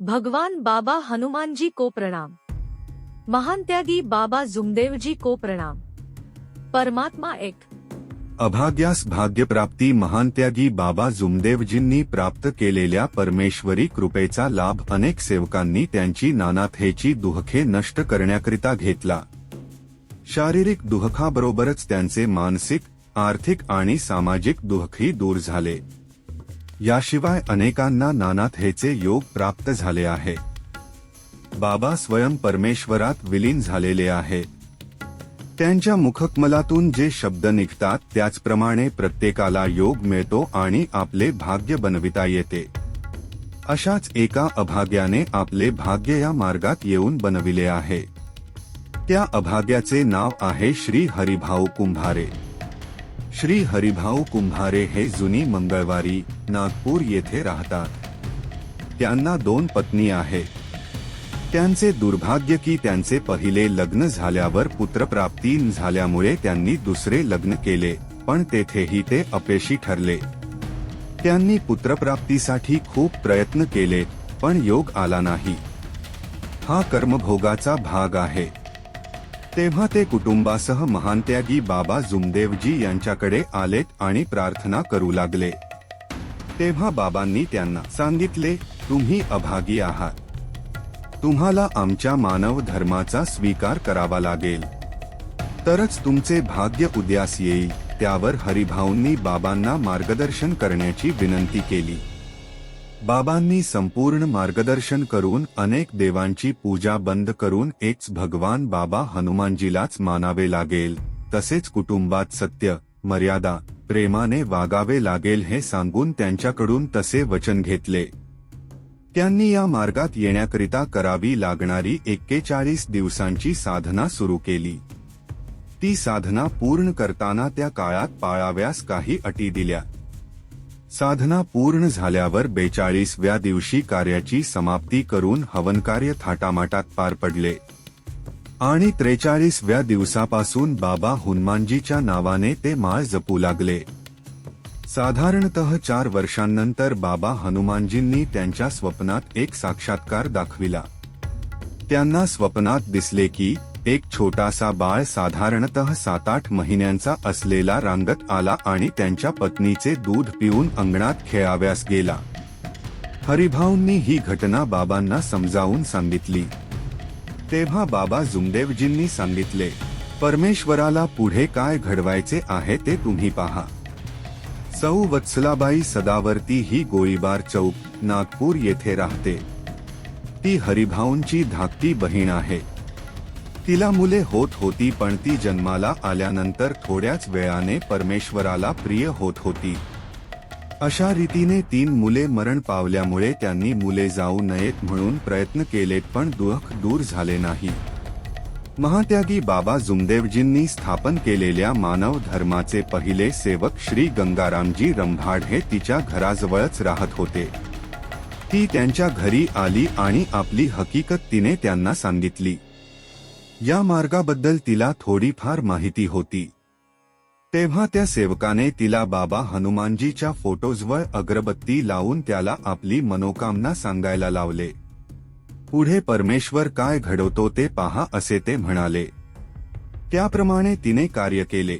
भगवान बाबा हनुमानजी को प्रणाम। महान त्यागी बाबा जुमदेवजी को प्रणाम। परमात्मा एक। अभाग्यास भाग्यप्राप्ती महान त्यागी बाबा जुमदेवजींनी प्राप्त केलेल्या परमेश्वरी कृपेचा लाभ अनेक सेवकांनी त्यांची नानाथेची दुःखे नष्ट करण्याकरिता घेतला। शारीरिक दुःखाबरोबरच त्यांचे मानसिक, आर्थिक आणि सामाजिक दुःखही दूर झाले। याशिवाय अनेकांना नानाथेचे योग प्राप्त झाले आहे। बाबा स्वयं परमेश्वरात विलीन झालेले आहे। त्यांच्या मुखकमलातून जे शब्द निघतात त्याचप्रमाणे प्रत्येकाला योग मिळतो आणि आपले भाग्य बनविता येते। अशाच एका अभाग्याने आपले भाग्य या मार्गात येऊन बनविले आहे। त्या अभाग्याचे नाव आहे श्री हरिभाऊ कुंभारे। श्री हरिभाऊ कुंभारे हे जुनी मंगळवारी नागपूर येथे राहतात। त्यांना 2 पत्नी आहेत। त्यांचे दुर्भाग्य की त्यांचे पहिले लग्न झाल्यावर पुत्रप्राप्ती झाल्यामुळे त्यांनी दुसरे लग्न केले, पण तेथेही ते अपयशी ठरले। त्यांनी पुत्रप्राप्तीसाठी खूप प्रयत्न केले, पण योग आला नाही। हा कर्मभोगाचा भाग आहे। तेव्हा ते कुटुंबासह महान त्यागी बाबा जुमदेवजी यांच्याकडे आलेत आणि प्रार्थना करू लागले। तेव्हा बाबांनी त्यांना सांगितले, तुम्ही अभागी आहात। तुम्हाला आमच्या मानव धर्माचा स्वीकार करावा लागेल, तरच तुमचे भाग्य उदयास येईल। त्यावर हरिभाऊंनी बाबांना मार्गदर्शन करण्याची विनंती केली। बाबांनी संपूर्ण मार्गदर्शन करून अनेक देवांची पूजा बंद करून एकच भगवान बाबा हनुमानजीलाच मानावे लागेल, तसेच कुटुंबात सत्य, मर्यादा, प्रेमाने वागावे लागेल हे सांगून त्यांच्याकडून तसे वचन घेतले। त्यांनी या मार्गात येण्याकरिता करावी लागणारी 41 दिवसांची साधना सुरू केली। ती साधना पूर्ण करताना त्या काळात पाळाव्यास काही अटी दिल्या। साधना पूर्ण झाल्यावर 42व्या दिवशी कार्याची समाप्ती करून हवनकार्य थाटामाटात पार पडले आणि 43व्या दिवसापासून बाबा हनुमानजीच्या नावाने ते माळ जपू लागले। साधारणतः 4 वर्षांनंतर बाबा हनुमानजींनी त्यांच्या स्वप्नात एक साक्षात्कार दाखविला। त्यांना स्वप्नात दिसले की एक छोटासा बाळ साधारणतः 7-8 महिन्यांचा असलेला रांगत आला आणि त्यांच्या पत्नीचे दूध पिऊन अंगणात खेळाव्यास गेला। हरिभाऊंनी ही घटना बाबांना समजावून सांगितली। तेव्हा बाबा जुमदेवजींनी सांगितले, परमेश्वराला पुढे काय घडवायचे आहे ते तुम्ही पहा। सौ वत्सलाबाई सदावर्ती ही गोळीबार चौक, नागपूर येथे राहते। ती हरिभाऊंची धाकटी बहीण आहे। तिला मुले होत होती, पण ती जन्माला आल्यानंतर थोड्याच वेळाने परमेश्वराला प्रिय होत होती। अशा रीतीने 3 मुले मरण पावल्यामुळे त्यांनी मुले जाऊ नयेत म्हणून प्रयत्न केलेत, पण दुःख दूर झाले नाही। महात्यागी बाबा जुमदेवजींनी स्थापन केलेल्या मानव धर्माचे पहिले सेवक श्री गंगारामजी रंभाड हे तिच्या घराजवळच राहत होते। ती त्यांच्या घरी आली आणि आपली हकीकत तिने त्यांना सांगितली। या मार्गाबद्दल तिला थोडीफार माहिती होती। तेव्हा त्या सेवकाने तिला बाबा हनुमानजीच्या फोटोजवर अगरबत्ती लावून त्याला आपली मनोकामना सांगायला लावले। पुढे परमेश्वर काय घडवतो ते पहा असे ते म्हणाले। त्याप्रमाणे तिने कार्य केले।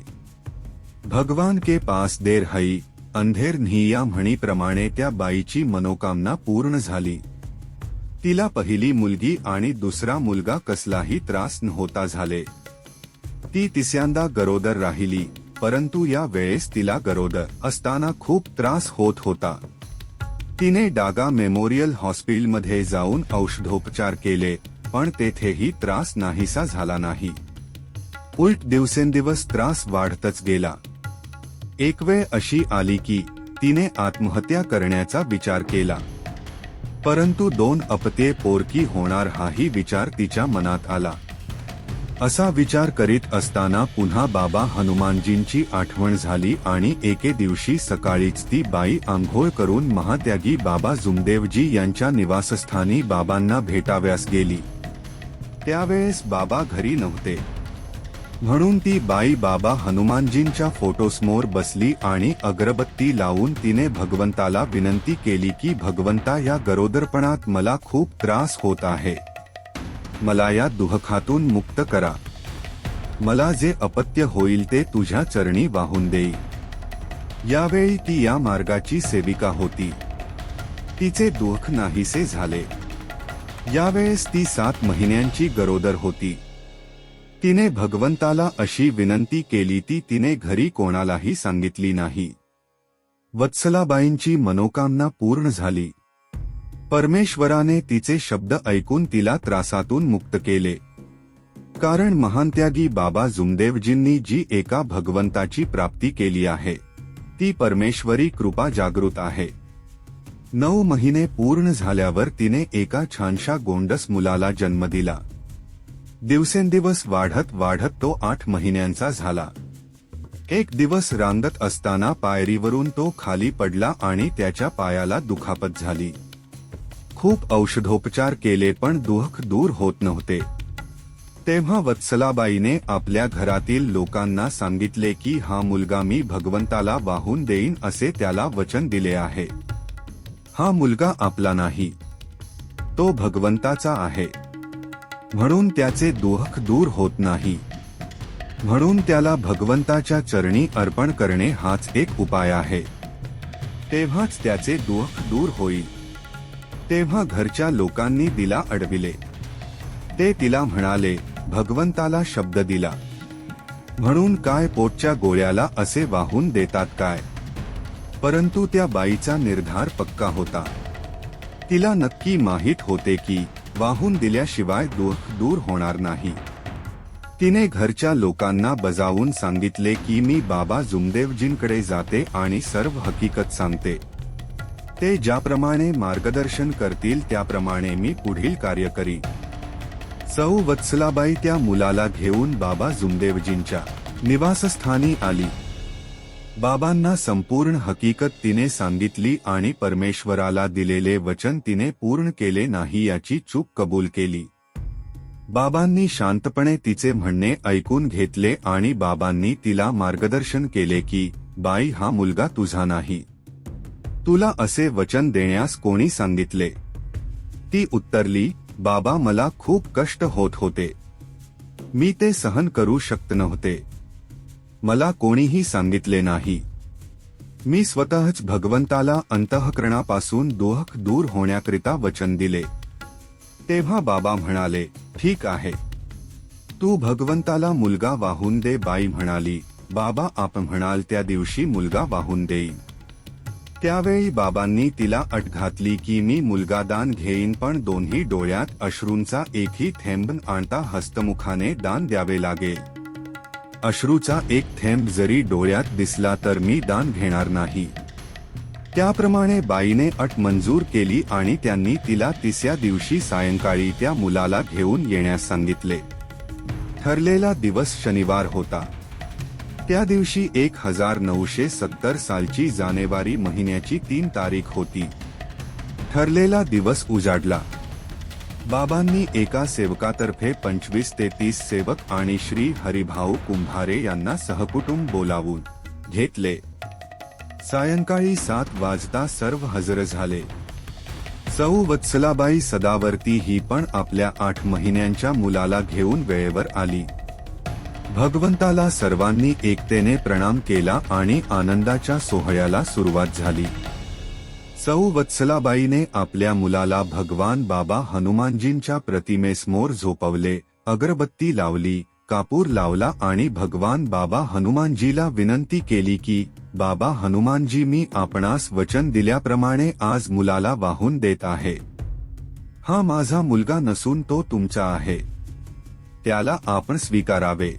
भगवान के पास देर हई अंधेर नहीं या म्हणीप्रमाणे त्या बाईची मनोकामना पूर्ण झाली। तिला पहिली मुलगी आणि दुसरा मुलगा कसलाही त्रास नव्हता झाले। ती तिसऱ्यांदा गरोदर राहिली, परंतु या वेळेस तिला गरोदर असताना खूप त्रास होत होता। तिने डागा मेमोरियल हॉस्पिटलमध्ये जाऊन औषधोपचार केले, पण तेथेही त्रास नाहीसा झाला नाही। उलट दिवसेंदिवस त्रास वाढतच गेला। एक वेळ अशी आली की तिने आत्महत्या करण्याचा विचार केला, परंतु 2 अपत्ये पोरकी होणार हाही विचार तिच्या मनात आला। असा विचार करीत असताना पुन्हा बाबा हनुमानजींची आठवण झाली आणि एके दिवशी सकाळीच ती बाई आंघोळ करून महात्यागी बाबा जुमदेवजी यांच्या निवासस्थानी बाबांना भेटाव्यास गेली। त्यावेळेस बाबा घरी नव्हते। म्हणून ती बाई बाबा हनुमानजींच्या फोटोसमोर बसली आणि अगरबत्ती लावून तिने भगवंताला विनंती केली की भगवंता, या गरोदरपणात मला खूप त्रास होत आहे, मला या दुःखातून मुक्त करा, मला जे अपत्य होईल ते तुझ्या चरणी वाहून देई. यावेळी ती या मार्गाची सेविका होती. तिचे दुःख नाहीसे झाले. यावेळेस ती 7 महिन्यांची गरोदर होती. तिने भगवंताला अशी विनंती केली ती तिने घरी कोणालाही सांगितली नाही. वत्सलाबाईंची मनोकामना पूर्ण झाली. परमेश्वराने तिचे शब्द ऐकून तिला त्रासातून मुक्त केले. कारण महानत्यागी बाबा जुमदेवजींनी जी एका भगवंताची प्राप्ती केली आहे ती परमेश्वरी कृपा जागृत आहे. 9 महिने पूर्ण झाल्यावर तिने एका छानशा गोंडस मुलाला जन्म दिला. दिवसेंदिवस वाढत वाढत तो 8 महिन्यांचा झाला. एक दिवस रांगत असताना पायरीवरून तो खाली पडला आणि त्याच्या पायाला दुखापत झाली. खूप औषधोपचार केले पण दुःख दूर होत नव्हते. तेव्हा वत्सलाबाईने आपल्या घरातील लोकांना सांगितले की हा मुलगा मी भगवंताला वाहून देईन असे त्याला वचन दिले आहे. हा मुलगा आपला नाही, तो भगवंताचा आहे. म्हणून त्याचे दुःख दूर होत नाही. म्हणून त्याला भगवंताच्या चरणी अर्पण करणे हाच एक उपाय आहे. तेव्हाच त्याचे दुःख दूर होईल. तेव्हा घरच्या लोकांनी तिला अडविले. ते तिला म्हणाले, भगवंताला शब्द दिला म्हणून काय पोटच्या गोळ्याला असे वाहून देतात काय. परंतु त्या बाईचा निर्धार पक्का होता. तिला नक्की माहीत होते की वाहून दिल्याशिवाय दुःख दूर होणार नाही. तिने घरच्या लोकांना बजावून सांगितले की मी बाबा जुमदेवजींकडे जाते आणि सर्व हकीकत सांगते. ते ज्याप्रमाणे मार्गदर्शन करतील त्याप्रमाणे मी पुढील कार्य करी. सौ वत्सलाबाई त्या मुलाला घेऊन बाबा जुमदेवजींच्या निवासस्थानी आली. बाबांना संपूर्ण हकीकत तिने सांगितली आणि परमेश्वराला दिलेले वचन तिने पूर्ण केले नाही याची चूक कबूल केली. बाबांनी शांतपणे तिचे म्हणणे ऐकून घेतले आणि बाबांनी तिला मार्गदर्शन केले की बाई, हा मुलगा तुझा नाही. तुला असे वचन देण्यास कोणी सांगितले. ती उत्तरली, बाबा, मला खूप कष्ट होत होते, मी ते सहन करू शकत नव्हते, मला कोणीही सांगितले नाही. मी स्वतःच भगवंताला अंतःकरणापासून दुःख दूर होण्याकरिता वचन दिले. तेव्हा बाबा म्हणाले, ठीक आहे, तू भगवंताला मुलगा वाहून दे. बाई म्हणाली, बाबा, आपण म्हणाल त्या दिवशी मुलगा वाहून देईन. त्यावेळी बाबांनी तिला अट घातली की मी मुलगा दान घेईन, पण दोन्ही डोळ्यात अश्रूंचा एकही थेंब आणता हस्तमुखाने दान द्यावे लागेल. अश्रूचा एक थेंब जरी डोळ्यात दिसला तर मी दान घेणार नाही. त्याप्रमाणे बाईने अट मंजूर केली आणि त्यांनी तिला 3ऱ्या दिवशी सायंकाळी त्या मुलाला घेऊन येण्यास सांगितले. ठरलेला दिवस शनिवार होता. त्या दिवशी 1970 सालची जानेवारी महिन्याची 3 तारीख होती. ठरलेला दिवस उजाडला. बाबांनी एका सेवकातर्फे 25 ते 30 सेवक आणि श्री हरिभाऊ कुंभारे यांना सहकुटुंब बोलावून घेतले. सायंकाळी 7 वाजता सर्व हजर झाले. सौ वत्सलाबाई सदावर्ती ही पण आपल्या 8 महिन्यांच्या मुलाला घेऊन वेळेवर आली. भगवंताला सर्वांनी एकतेने प्रणाम केला आणि आनंदाच्या सोहळ्याला सुरुवात झाली. सौ वत्सलाबाईने आपल्या मुलाला भगवान बाबा हनुमानजींच्या प्रतिमेसमोर झोपवले, अगरबत्ती लावली, कापूर लावला आणि भगवान बाबा हनुमानजीला विनंती केली की बाबा हनुमानजी, मी आपणास वचन दिल्याप्रमाणे आज मुलाला वाहून देत आहे. हा माझा मुलगा नसून तो तुमचा आहे, त्याला आपण स्वीकारावे.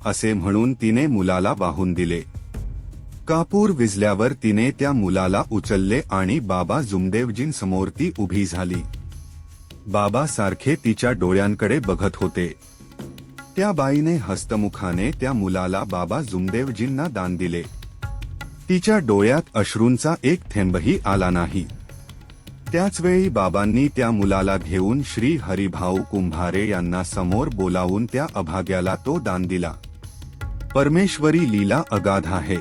असे म्हणून तिने मुलाला वाहून दिले. कापूर विझल्यावर तिने त्या मुलाला उचलले आणि बाबा जुमदेवजींसमोर ती उभी झाली. बाबा सारखे तिच्या डोळ्यांकडे बघत होते. त्या बाईने हस्तमुखाने त्या मुलाला बाबा जुमदेवजींना दान दिले. तिच्या डोळ्यात अश्रूंचा एक थेंबही आला नाही. त्याचवेळी बाबांनी त्या मुलाला घेऊन श्री हरिभाऊ कुंभारे यांना समोर बोलावून त्या अभाग्याला तो दान दिला. परमेश्वरी लीला अगाध आहे.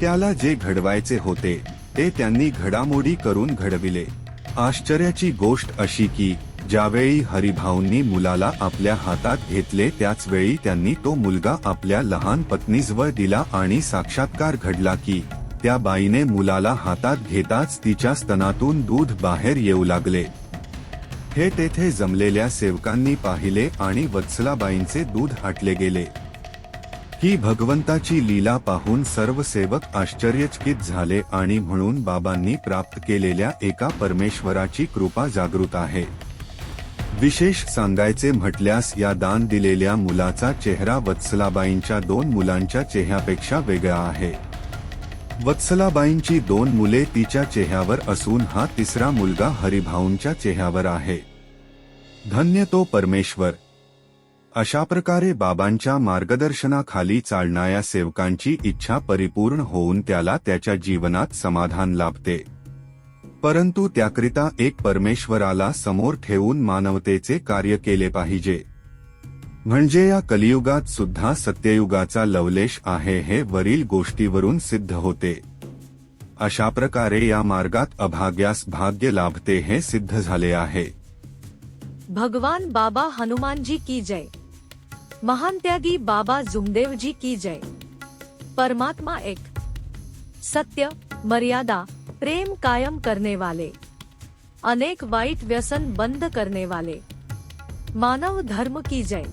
त्याला जे घडवायचे होते ते त्यांनी घडामोडी करून घडविले. आश्चर्याची गोष्ट अशी की ज्यावेळी हरिभाऊंनी मुलाला आपल्या हातात घेतले त्याच वेळी त्यांनी तो मुलगा आपल्या लहान पत्नीजवळ दिला आणि साक्षात्कार घडला की त्या बाईने मुलाला हातात घेताच तिच्या स्तनातून दूध बाहेर येऊ लागले. हे तेथे जमलेल्या सेवकांनी पाहिले आणि वत्सलाबाईंचे दूध आटले गेले. ही भगवंताची लीला पाहून सर्व सेवक आश्चर्यचकित झाले आणि म्हणून बाबांनी प्राप्त केलेल्या एका परमेश्वराची कृपा जागृत आहे. विशेष सांगायचे म्हटल्यास या दान दिलेल्या मुलाचा चेहरा वत्सलाबाईंच्या 2 मुलांच्या चेहऱ्यापेक्षा वेगळा आहे. वत्सलाबाईंची 2 मुले तिच्या चेहऱ्यावर असून हा तिसरा मुलगा हरिभाऊंच्या चेहऱ्यावर आहे. धन्य तो परमेश्वर. अशा प्रकारे बाबांच्या मार्गदर्शनाखाली चालणाऱ्या सेवकांची इच्छा परिपूर्ण होऊन त्याला त्याच्या जीवनात समाधान लाभते. परंतु त्याकरिता एक परमेश्वराला समोर ठेवून मानवतेचे कार्य केले पाहिजे. म्हणजे या कलियुगात सुद्धा सत्ययुगाचा लवलेश आहे हे वरील गोष्टीवरून सिद्ध होते. अशा प्रकारे या मार्गात अभाग्यास भाग्य लाभते हे सिद्ध झाले आहे. भगवान बाबा हनुमानजी की जय. महान त्यागी बाबा जुमदेव जी की जय. परमात्मा एक, सत्य, मर्यादा, प्रेम कायम करने वाले, अनेक वाइट व्यसन बंद करने वाले, मानव धर्म की जय.